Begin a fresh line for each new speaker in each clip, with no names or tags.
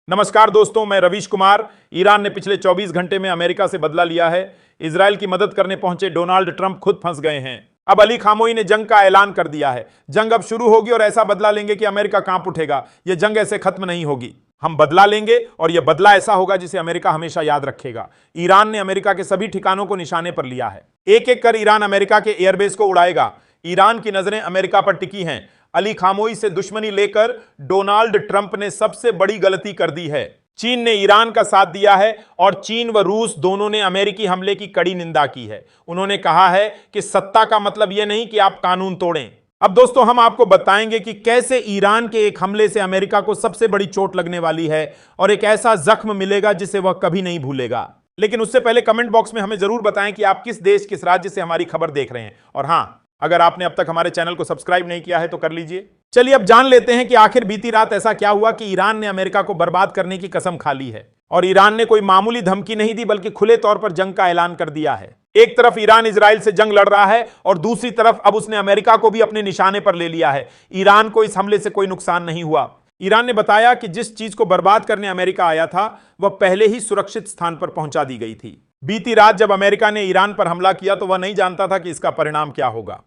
नमस्कार दोस्तों, मैं रवीश कुमार। ईरान ने पिछले 24 घंटे में अमेरिका से बदला लिया है। इजराइल की मदद करने पहुंचे डोनाल्ड ट्रंप खुद फंस गए हैं। अब अली खामोई ने जंग का ऐलान कर दिया है। जंग अब शुरू होगी और ऐसा बदला लेंगे कि अमेरिका कांप उठेगा। यह जंग ऐसे खत्म नहीं होगी। हम बदला लेंगे और यह बदला ऐसा होगा जिसे अमेरिका हमेशा याद रखेगा। ईरान ने अमेरिका के सभी ठिकानों को निशाने पर लिया है। एक एक कर ईरान अमेरिका के एयरबेस को उड़ाएगा। ईरान की नजरें अमेरिका पर टिकी हैं। अली खामोई से दुश्मनी लेकर डोनाल्ड ट्रंप ने सबसे बड़ी गलती कर दी है। चीन ने ईरान का साथ दिया है और चीन व रूस दोनों ने अमेरिकी हमले की कड़ी निंदा की है। उन्होंने कहा है कि सत्ता का मतलब यह नहीं कि आप कानून तोड़ें। अब दोस्तों, हम आपको बताएंगे कि कैसे ईरान के एक हमले से अमेरिका को सबसे बड़ी चोट लगने वाली है और एक ऐसा जख्म मिलेगा जिसे वह कभी नहीं भूलेगा। लेकिन उससे पहले कमेंट बॉक्स में हमें जरूर बताएं कि आप किस देश, किस राज्य से हमारी खबर देख रहे हैं। और हां, अगर आपने अब तक हमारे चैनल को सब्सक्राइब नहीं किया है तो कर लीजिए। चलिए अब जान लेते हैं कि आखिर बीती रात ऐसा क्या हुआ कि ईरान ने अमेरिका को बर्बाद करने की कसम खा ली है। और ईरान ने कोई मामूली धमकी नहीं दी, बल्कि खुले तौर पर जंग का ऐलान कर दिया है। एक तरफ ईरान इजराइल से जंग लड़ रहा है और दूसरी तरफ अब उसने अमेरिका को भी अपने निशाने पर ले लिया है। ईरान को इस हमले से कोई नुकसान नहीं हुआ। ईरान ने बताया कि जिस चीज को बर्बाद करने अमेरिका आया था वह पहले ही सुरक्षित स्थान पर पहुंचा दी गई थी। बीती रात जब अमेरिका ने ईरान पर हमला किया तो वह नहीं जानता था कि इसका परिणाम क्या होगा।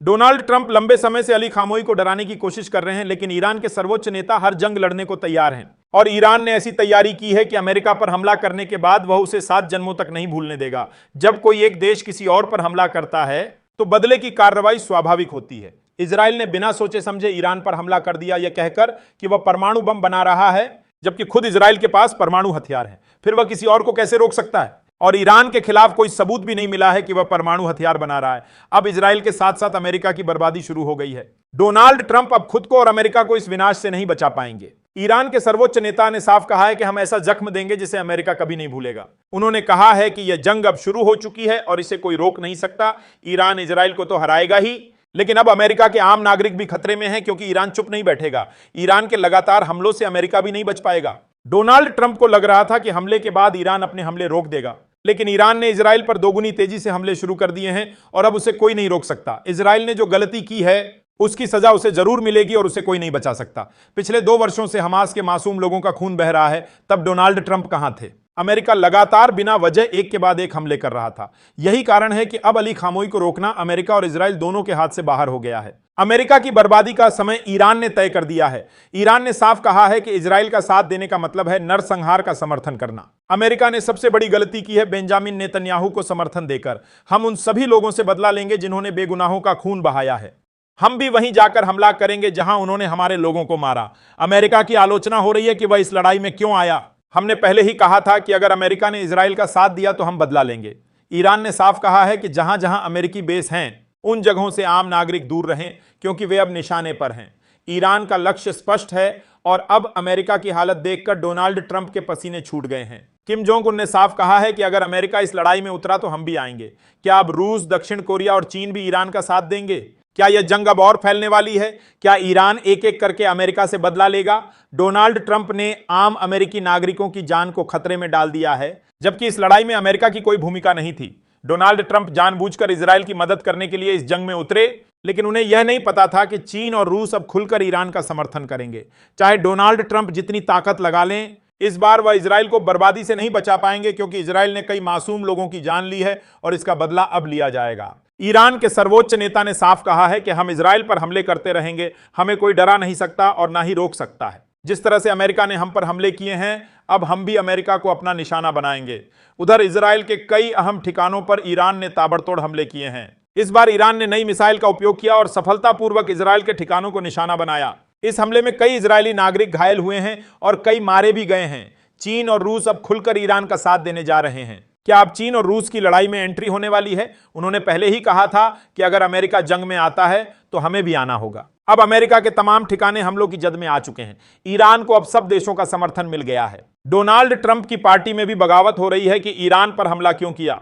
डोनाल्ड ट्रंप लंबे समय से अली खामोई को डराने की कोशिश कर रहे हैं, लेकिन ईरान के सर्वोच्च नेता हर जंग लड़ने को तैयार हैं। और ईरान ने ऐसी तैयारी की है कि अमेरिका पर हमला करने के बाद वह उसे 7 जन्मों तक नहीं भूलने देगा। जब कोई एक देश किसी और पर हमला करता है तो बदले की कार्रवाई स्वाभाविक होती है। इजराइल ने बिना सोचे समझे ईरान पर हमला कर दिया, यह कहकर कि वह परमाणु बम बना रहा है, जबकि खुद इजराइल के पास परमाणु हथियार है। फिर वह किसी और को कैसे रोक सकता है? और ईरान के खिलाफ कोई सबूत भी नहीं मिला है कि वह परमाणु हथियार बना रहा है। अब इजराइल के साथ साथ अमेरिका की बर्बादी शुरू हो गई है। डोनाल्ड ट्रंप अब खुद को और अमेरिका को इस विनाश से नहीं बचा पाएंगे। ईरान के सर्वोच्च नेता ने साफ कहा है कि हम ऐसा जख्म देंगे जिसे अमेरिका कभी नहीं भूलेगा। उन्होंने कहा है कि यह जंग अब शुरू हो चुकी है और इसे कोई रोक नहीं सकता। ईरान इजराइल को तो हराएगा ही, लेकिन अब अमेरिका के आम नागरिक भी खतरे में हैं, क्योंकि ईरान चुप नहीं बैठेगा। ईरान के लगातार हमलों से अमेरिका भी नहीं बच पाएगा। डोनाल्ड ट्रंप को लग रहा था कि हमले के बाद ईरान अपने हमले रोक देगा, लेकिन ईरान ने इजराइल पर दोगुनी तेजी से हमले शुरू कर दिए हैं और अब उसे कोई नहीं रोक सकता। इजराइल ने जो गलती की है उसकी सजा उसे जरूर मिलेगी और उसे कोई नहीं बचा सकता। पिछले 2 वर्षों से हमास के मासूम लोगों का खून बह रहा है, तब डोनाल्ड ट्रंप कहां थे? अमेरिका लगातार बिना वजह एक के बाद एक हमले कर रहा था। यही कारण है कि अब अली खामोई को रोकना अमेरिका और इजराइल दोनों के हाथ से बाहर हो गया है। अमेरिका की बर्बादी का समय ईरान ने तय कर दिया है। ईरान ने साफ कहा है कि इजराइल का साथ देने का मतलब है नरसंहार का समर्थन करना। अमेरिका ने सबसे बड़ी गलती की है बेंजामिन नेतन्याहू को समर्थन देकर। हम उन सभी लोगों से बदला लेंगे जिन्होंने बेगुनाहों का खून बहाया है। हम भी वहीं जाकर हमला करेंगे जहां उन्होंने हमारे लोगों को मारा। अमेरिका की आलोचना हो रही है कि वह इस लड़ाई में क्यों आया। हमने पहले ही कहा था कि अगर अमेरिका ने इजराइल का साथ दिया तो हम बदला लेंगे। ईरान ने साफ कहा है कि जहां जहां अमेरिकी बेस हैं उन जगहों से आम नागरिक दूर रहें, क्योंकि वे अब निशाने पर हैं। ईरान का लक्ष्य स्पष्ट है और अब अमेरिका की हालत देखकर डोनाल्ड ट्रंप के पसीने छूट गए हैं। किम जोंग उन ने साफ कहा है कि अगर अमेरिका इस लड़ाई में उतरा तो हम भी आएंगे। क्या अब रूस, दक्षिण कोरिया और चीन भी ईरान का साथ देंगे? क्या यह जंग अब और फैलने वाली है? क्या ईरान एक एक करके अमेरिका से बदला लेगा? डोनाल्ड ट्रंप ने आम अमेरिकी नागरिकों की जान को खतरे में डाल दिया है, जबकि इस लड़ाई में अमेरिका की कोई भूमिका नहीं थी। डोनाल्ड ट्रंप जानबूझकर इजराइल की मदद करने के लिए इस जंग में उतरे, लेकिन उन्हें यह नहीं पता था कि चीन और रूस अब खुलकर ईरान का समर्थन करेंगे। चाहे डोनाल्ड ट्रंप जितनी ताकत लगा लें, इस बार वह इजराइल को बर्बादी से नहीं बचा पाएंगे, क्योंकि इजराइल ने कई मासूम लोगों की जान ली है और इसका बदला अब लिया जाएगा। ईरान के सर्वोच्च नेता ने साफ कहा है कि हम इजराइल पर हमले करते रहेंगे, हमें कोई डरा नहीं सकता और ना ही रोक सकता है। जिस तरह से अमेरिका ने हम पर हमले किए हैं, अब हम भी अमेरिका को अपना निशाना बनाएंगे। उधर इजराइल के कई अहम ठिकानों पर ईरान ने ताबड़तोड़ हमले किए हैं। इस बार ईरान ने नई मिसाइल का उपयोग किया और सफलतापूर्वक इजराइल के ठिकानों को निशाना बनाया। इस हमले में कई इजरायली नागरिक घायल हुए हैं और कई मारे भी गए हैं। चीन और रूस अब खुलकर ईरान का साथ देने जा रहे हैं। क्या अब चीन और रूस की लड़ाई में एंट्री होने वाली है? उन्होंने पहले ही कहा था कि अगर अमेरिका जंग में आता है तो हमें भी आना होगा। अब अमेरिका के तमाम ठिकाने हमलों की जद में आ चुके हैं। ईरान को अब सब देशों का समर्थन मिल गया है। डोनाल्ड ट्रंप की पार्टी में भी बगावत हो रही है कि ईरान पर हमला क्यों किया।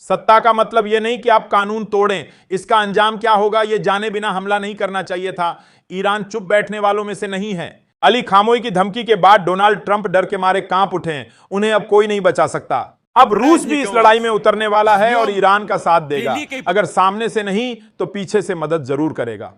सत्ता का मतलब यह नहीं कि आप कानून तोड़ें, इसका अंजाम क्या होगा यह जाने बिना हमला नहीं करना चाहिए था। ईरान चुप बैठने वालों में से नहीं है। अली खामोई की धमकी के बाद डोनाल्ड ट्रंप डर के मारे कांप उठे हैं। उन्हें अब कोई नहीं बचा सकता। अब रूस भी इस लड़ाई में उतरने वाला है और ईरान का साथ देगा। अगर सामने से नहीं तो पीछे से मदद जरूर करेगा।